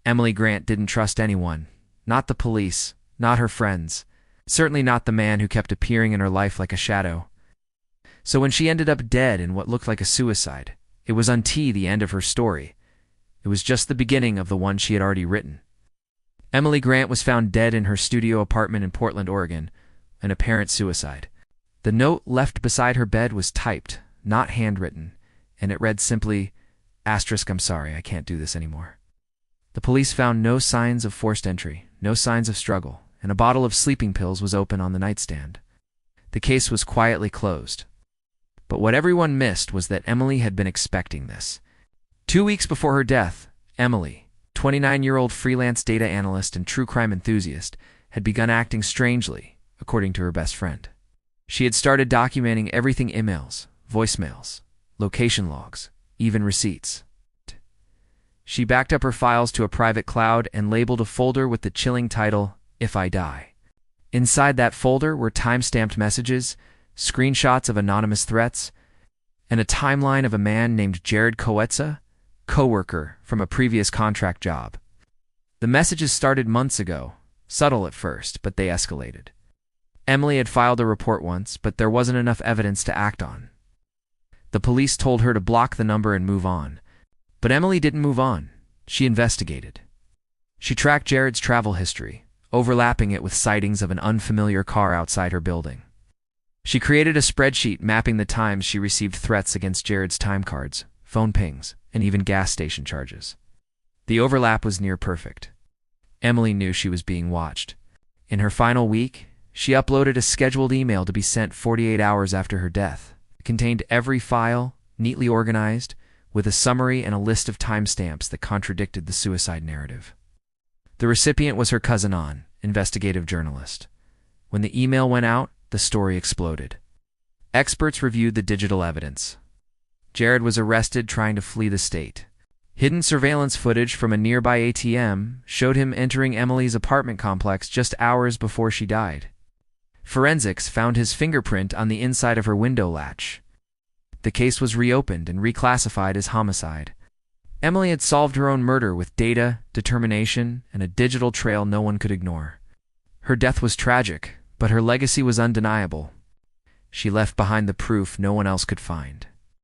Emily Grant didn't trust anyone. Not the police, not her friends, certainly not the man who kept appearing in her life like a shadow. So when she ended up dead in what looked like a suicide, it was the end of her story. It was just the beginning of the one she had already written. Emily Grant was found dead in her studio apartment in Portland, Oregon, an apparent suicide. The note left beside her bed was typed, not handwritten, and it read simply, "I'm sorry, I can't do this anymore." The police found no signs of forced entry, no signs of struggle, and a bottle of sleeping pills was open on the nightstand. The case was quietly closed. But what everyone missed was that Emily had been expecting this. 2 weeks before her death, Emily, 29-year-old freelance data analyst and true crime enthusiast, had begun acting strangely, according to her best friend. She had started documenting everything: emails, voicemails, location logs, even receipts. She backed up her files to a private cloud and labeled a folder with the chilling title, "If I Die." Inside that folder were time-stamped messages, screenshots of anonymous threats, and a timeline of a man named Jared Coetza, co-worker from a previous contract job. The messages started months ago, subtle at first, but they escalated. Emily had filed a report once, but there wasn't enough evidence to act on. The police told her to block the number and move on. But Emily didn't move on. She investigated. She tracked Jared's travel history, overlapping it with sightings of an unfamiliar car outside her building. She created a spreadsheet mapping the times she received threats against Jared's time cards, phone pings, and even gas station charges. The overlap was near perfect. Emily knew she was being watched. In her final week, she uploaded a scheduled email to be sent 48 hours after her death. It contained every file, neatly organized, with a summary and a list of timestamps that contradicted the suicide narrative. The recipient was her cousin Ann, investigative journalist. When the email went out, the story exploded. Experts reviewed the digital evidence. Jared was arrested trying to flee the state. Hidden surveillance footage from a nearby ATM showed him entering Emily's apartment complex just hours before she died. Forensics found his fingerprint on the inside of her window latch. The case was reopened and reclassified as homicide. Emily had solved her own murder with data, determination, and a digital trail no one could ignore. Her death was tragic, but her legacy was undeniable. She left behind the proof no one else could find.